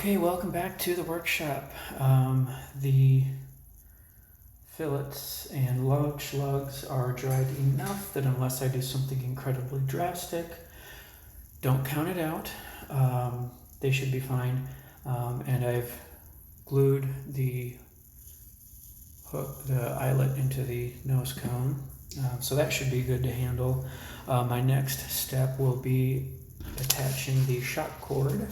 Okay, welcome back to the workshop. The fillets and lug slugs are dried enough that unless I do something incredibly drastic, don't count it out. They should be fine. And I've glued the hook, the eyelet into the nose cone. So that should be good to handle. My next step will be attaching the shock cord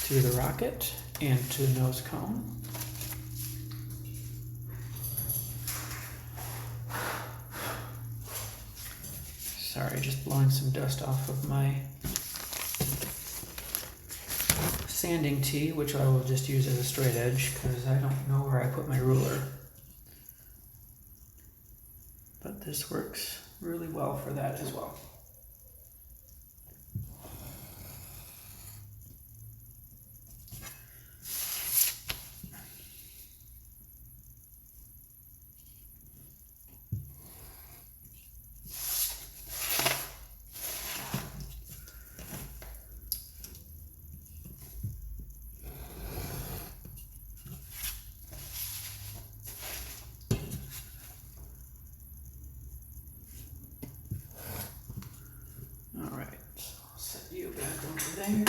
to the rocket and to the nose cone. Sorry, just blowing some dust off of my sanding tee, which I will just use as a straight edge because I don't know where I put my ruler. But this works really well for that as well. Alright, so I'll set you back over there.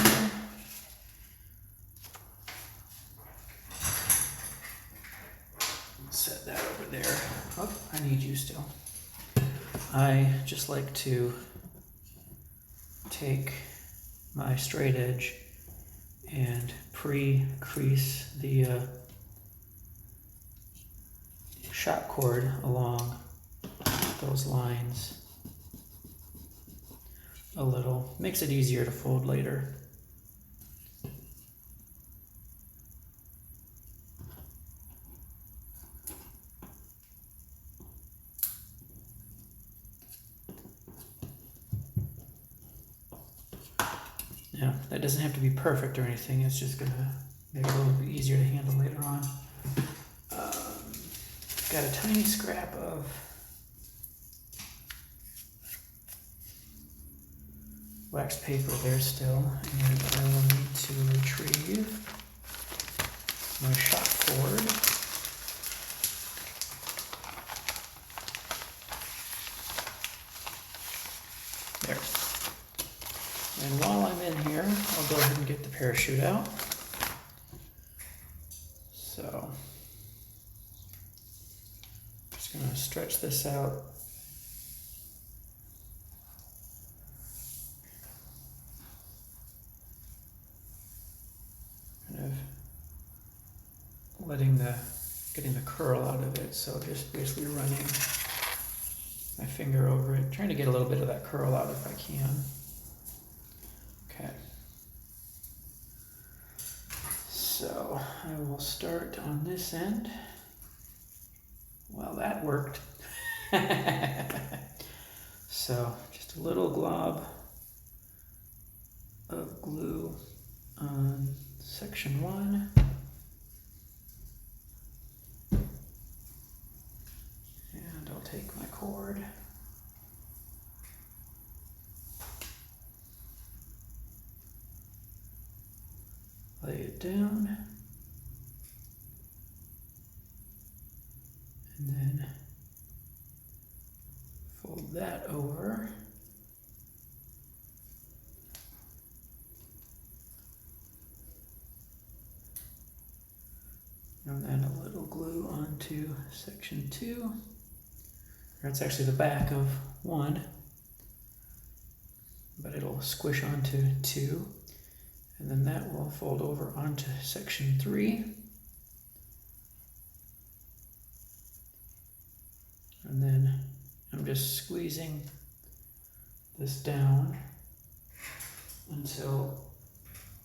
Set that over there. Oh, I need you still. I just like to take my straight edge and pre-crease the shock cord along those lines a little. Makes it easier to fold later. Yeah, that doesn't have to be perfect or anything. It's just gonna make it a little bit easier to handle later on. Got a tiny scrap of wax paper there still, and I will need to retrieve my shock cord. There. And while I'm in here, I'll go ahead and get the parachute out. So, just gonna stretch this out. Kind of getting the curl out of it. So just basically running my finger over it, trying to get a little bit of that curl out if I can. Okay. So I will start on this end. Well, that worked. So just a little glob of glue on section 1. And I'll take my cord. Lay it down. And then fold that over. And then a little glue onto section 2. That's actually the back of 1, but it'll squish onto 2. And then that will fold over onto section 3. And then I'm just squeezing this down until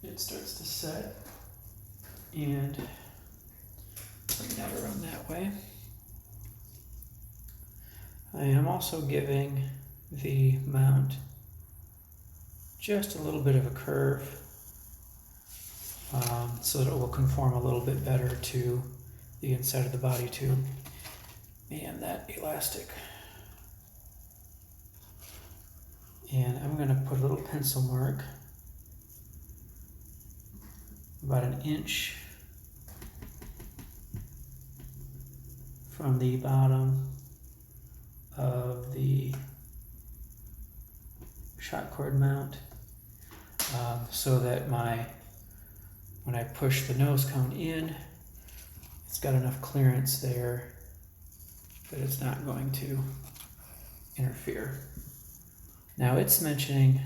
it starts to set, and bring that around that way. I am also giving the mount just a little bit of a curve so that it will conform a little bit better to the inside of the body tube. And that elastic. And I'm going to put a little pencil mark about an inch from the bottom of the shot cord mount, so that when I push the nose cone in, it's got enough clearance there that it's not going to interfere. Now it's mentioning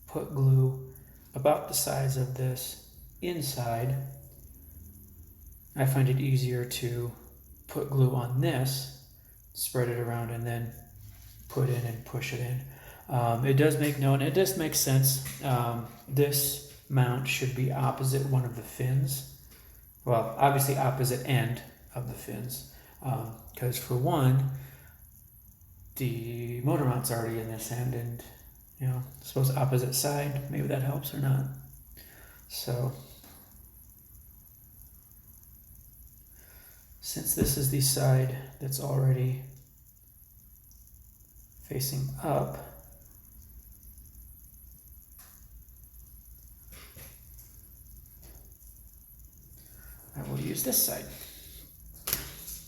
put glue about the size of this inside. I find it easier to put glue on this, spread it around, and then put in and push it in. It does make note, and it does make sense. This mount should be opposite one of the fins. Well, obviously opposite end of the fins, because for one, the motor mount's already in this end, and I suppose opposite side, maybe that helps or not. So since this is the side that's already facing up, I will use this side. Just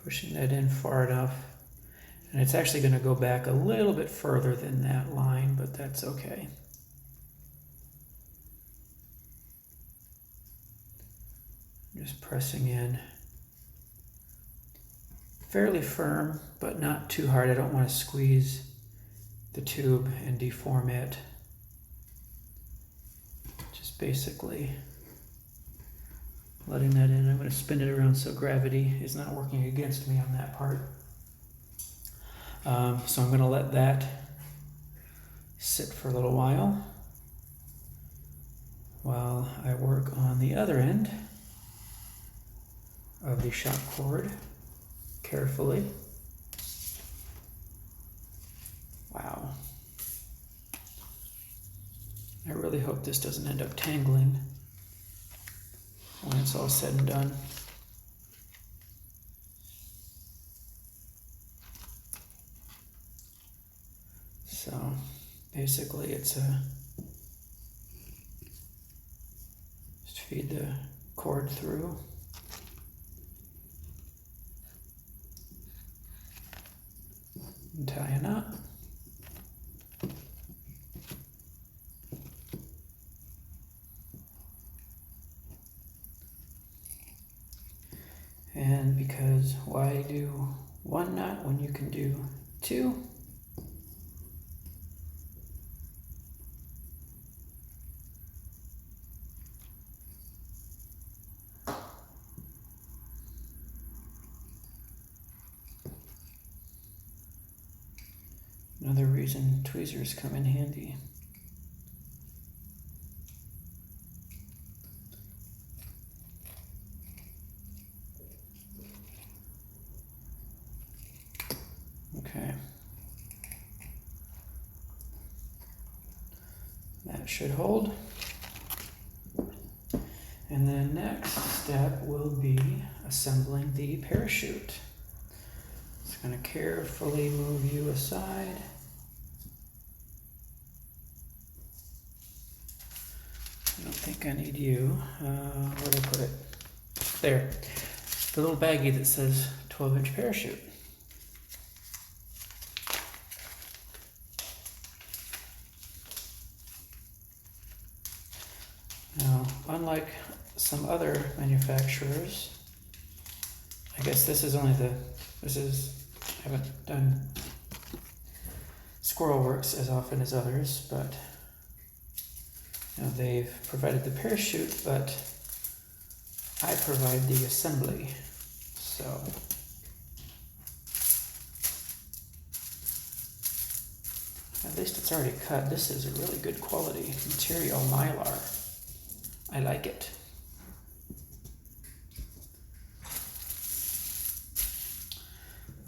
pushing that in far enough. And it's actually going to go back a little bit further than that line, but that's okay. Just pressing in. Fairly firm, but not too hard. I don't want to squeeze the tube and deform it. Just basically letting that in. I'm going to spin it around so gravity is not working against me on that part. So I'm going to let that sit for a little while I work on the other end of the shot cord carefully. Wow. I really hope this doesn't end up tangling when it's all said and done. So basically it's just feed the cord through. And tie a knot. And because why do one knot when you can do two? Another reason tweezers come in handy. Okay. That should hold. And then next step will be assembling the parachute. Just going to carefully move you aside. I don't think I need you. Where did I put it? There. The little baggie that says 12-inch parachute. Now, unlike some other manufacturers, I guess this is only I haven't done Squirrel Works as often as others, but they've provided the parachute, but I provide the assembly. So at least it's already cut. This is a really good quality material, Mylar. I like it.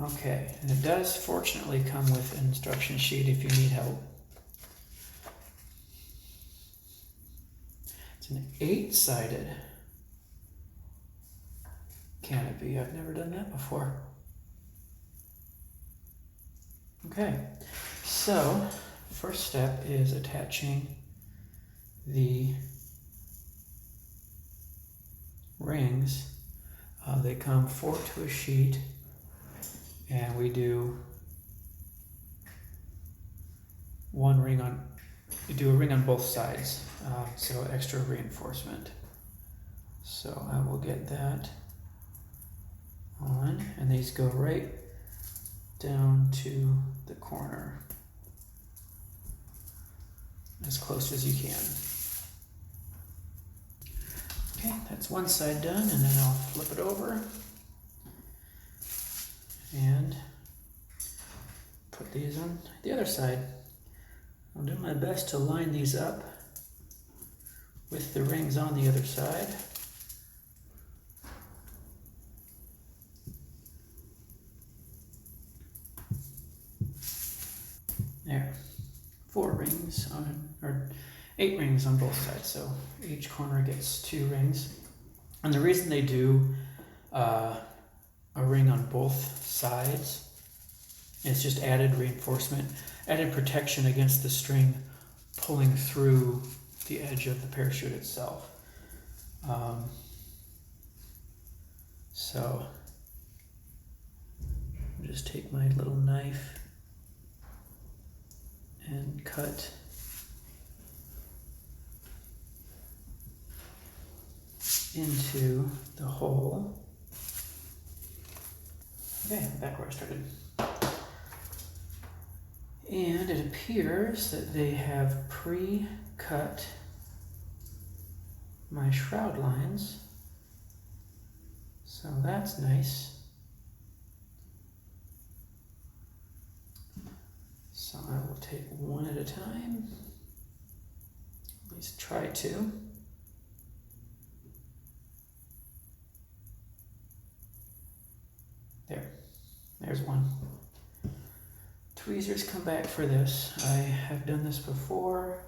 Okay, and it does fortunately come with an instruction sheet if you need help. It's an 8-sided canopy. I've never done that before. Okay, so first step is attaching the rings. They come 4 to a sheet, and we do you do a ring on both sides, so extra reinforcement. So I will get that on, and these go right down to the corner, as close as you can. Okay, that's one side done, and then I'll flip it over and put these on the other side. I'll do my best to line these up with the rings on the other side. There, 4 rings or 8 rings on both sides, so each corner gets 2 rings. And the reason they do a ring on both sides is just added reinforcement, added protection against the string pulling through the edge of the parachute itself. So I'll just take my little knife and cut into the hole. Okay, back where I started. And it appears that they have pre-cut my shroud lines, so that's nice. So I will take one at a time, at least try to. There's one. Tweezers come back for this. I have done this before.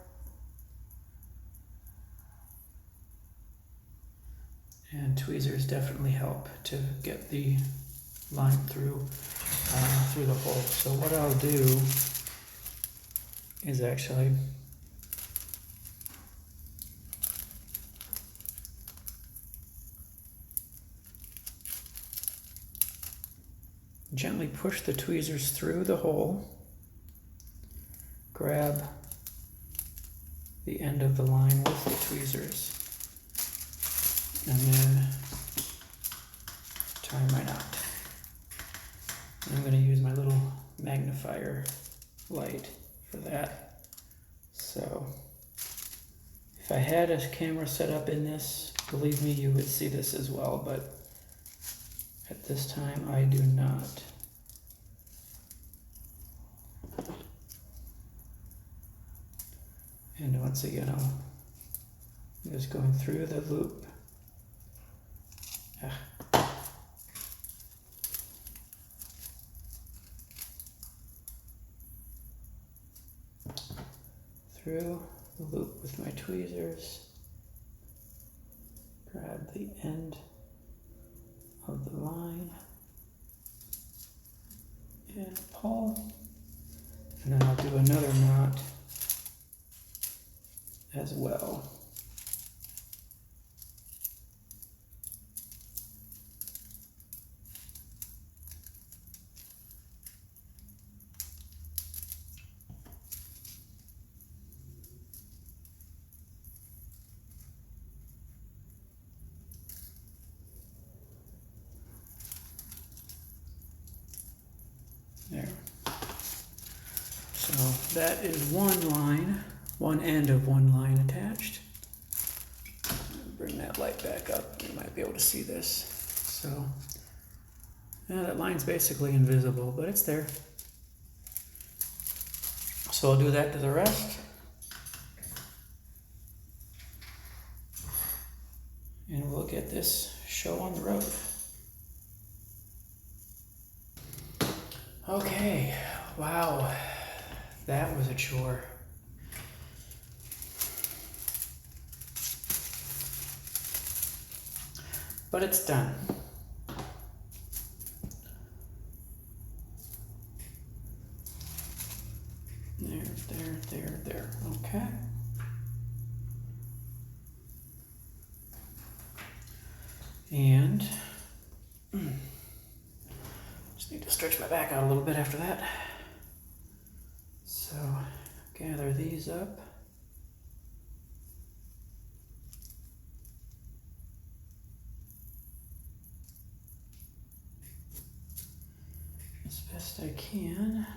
And tweezers definitely help to get the line through the hole. So what I'll do is actually gently push the tweezers through the hole, grab the end of the line with the tweezers, and then tie my knot. And I'm going to use my little magnifier light for that. So if I had a camera set up in this, believe me, you would see this as well, but at this time I do not. And once again, I'm just going through the loop. Through the loop with my tweezers. Grab the end of the line and pull, and then I'll do another knot as well. There. So that is one line, one end of one line attached. Bring that light back up. You might be able to see this. So yeah, that line's basically invisible, but it's there. So I'll do that to the rest. And we'll get this show on the road. Okay, wow, that was a chore. But it's done. There, And just need to stretch my back out a little bit after that. So gather these up. As best I can.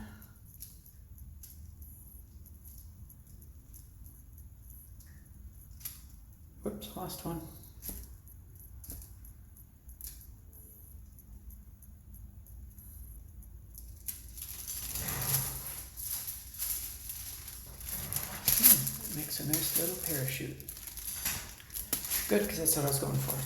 Whoops, lost one. Makes a nice little parachute. Good, because that's what I was going for.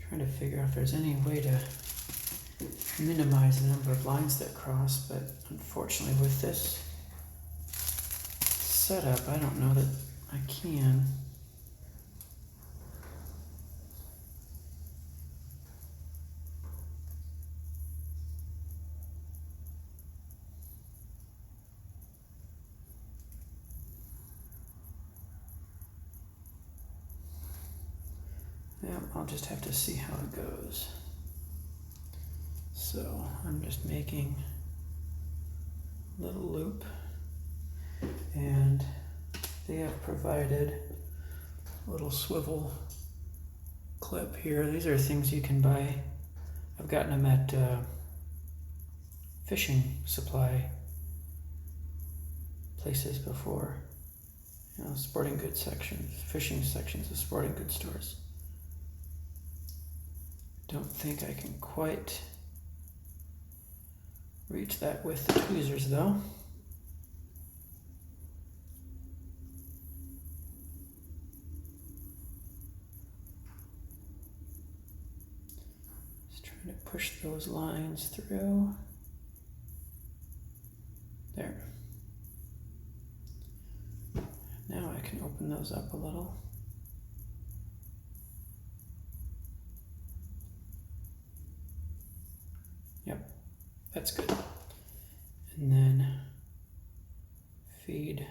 Trying to figure out if there's any way to minimize the number of lines that cross, but unfortunately with this setup, I don't know that I can. Yeah, I'll just have to see how it goes. So I'm just making a little loop, and they have provided a little swivel clip here. These are things you can buy. I've gotten them at fishing supply places before. You know, sporting goods sections, fishing sections of sporting goods stores. Don't think I can quite reach that with the tweezers though. Just trying to push those lines through. There. Now I can open those up a little. Yep, that's good. And then feed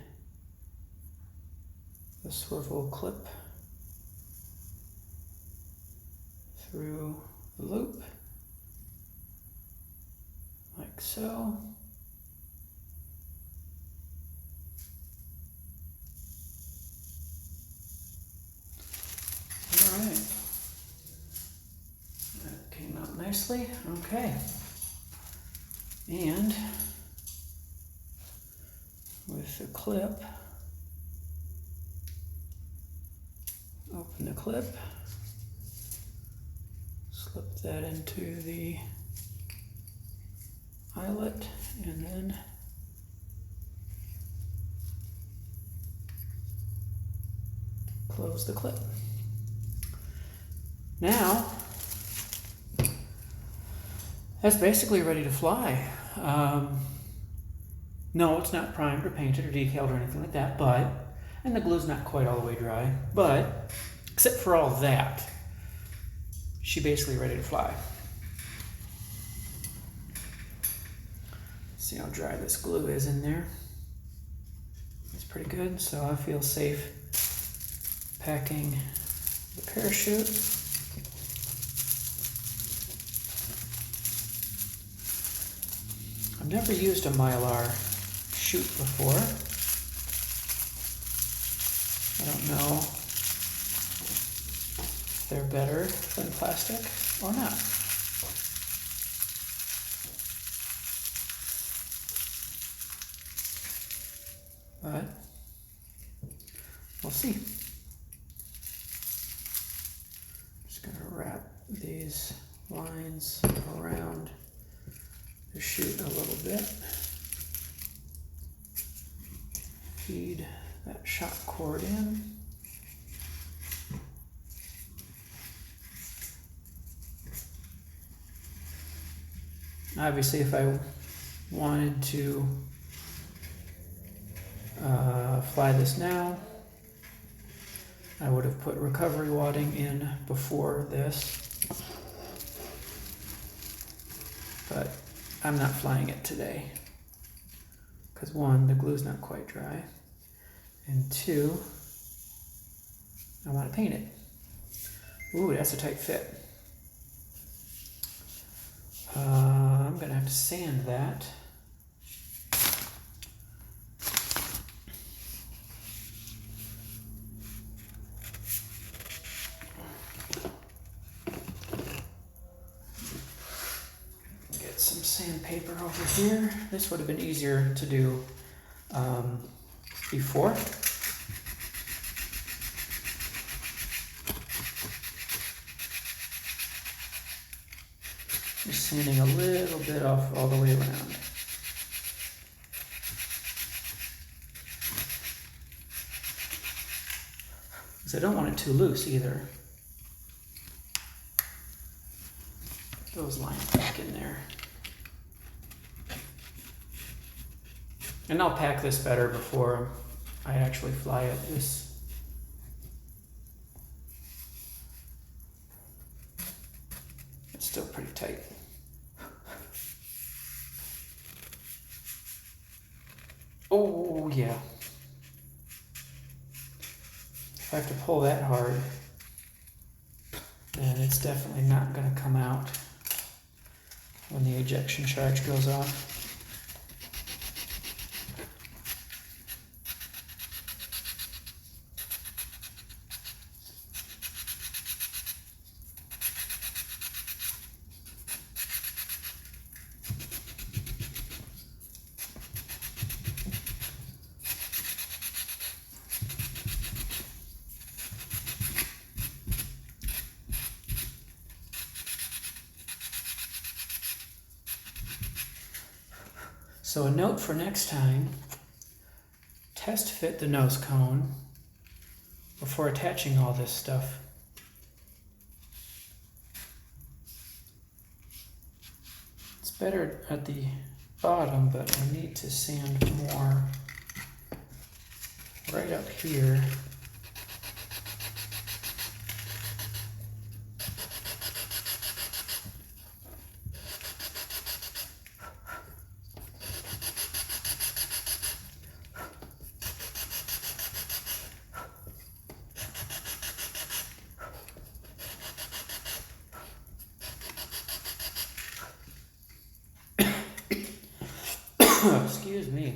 the swivel clip through the loop, like so. All right, that came out nicely. Okay. And with the clip, open the clip, slip that into the eyelet, and then close the clip. Now, that's basically ready to fly. No, it's not primed or painted or decaled or anything like that, and the glue's not quite all the way dry, but except for all that, she's basically ready to fly. See how dry this glue is in there. It's pretty good, so I feel safe packing the parachute. I've never used a Mylar chute before. I don't know if they're better than plastic or not. But we'll see. Just gonna wrap these lines around the chute a little bit. Feed that shock cord in. Obviously, if I wanted to fly this now, I would have put recovery wadding in before this, but I'm not flying it today because 1, the glue's not quite dry, and 2, I want to paint it. Ooh, that's a tight fit. I'm gonna have to sand that. Get some sandpaper over here. This would have been easier to do before. Just sanding a little bit off all the way around. Because I don't want it too loose either. Those lines back in there. And I'll pack this better before I actually fly it. It's still pretty tight. Oh yeah. If I have to pull that hard, then it's definitely not going to come out when the ejection charge goes off. So a note for next time, test fit the nose cone before attaching all this stuff. It's better at the bottom, but I need to sand more right up here. Excuse me.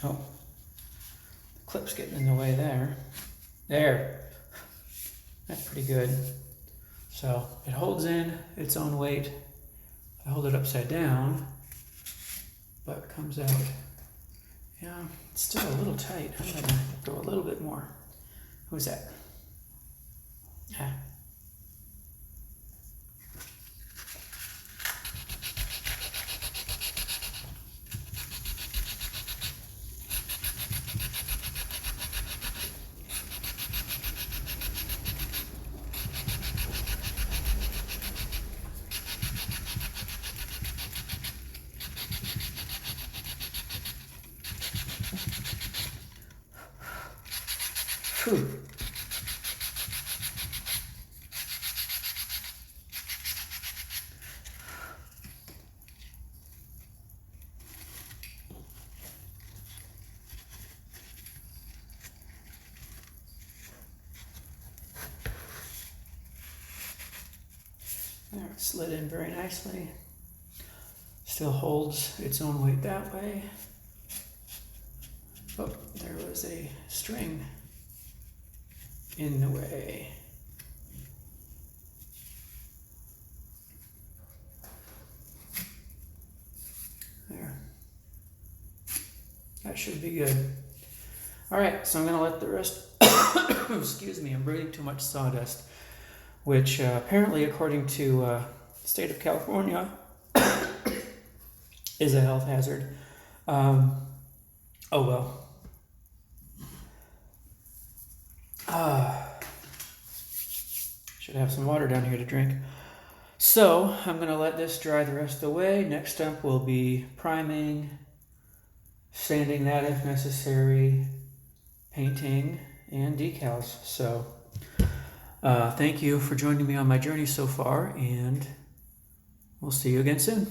Oh, the clip's getting in the way there. There. That's pretty good. So it holds in its own weight. I hold it upside down, but it comes out. Yeah, it's still a little tight. I'm gonna go a little bit more. Who's that? Ah. Whew. There, it slid in very nicely. Still holds its own weight that way. Oh, there was a string in the way. There. That should be good. All right, so I'm gonna let the rest, excuse me, I'm breathing too much sawdust, which apparently, according to the state of California, is a health hazard. Oh well. Should have some water down here to drink. So I'm gonna let this dry the rest of the way. Next up will be priming sanding that if necessary, painting, and decals. So thank you for joining me on my journey so far, and we'll see you again soon.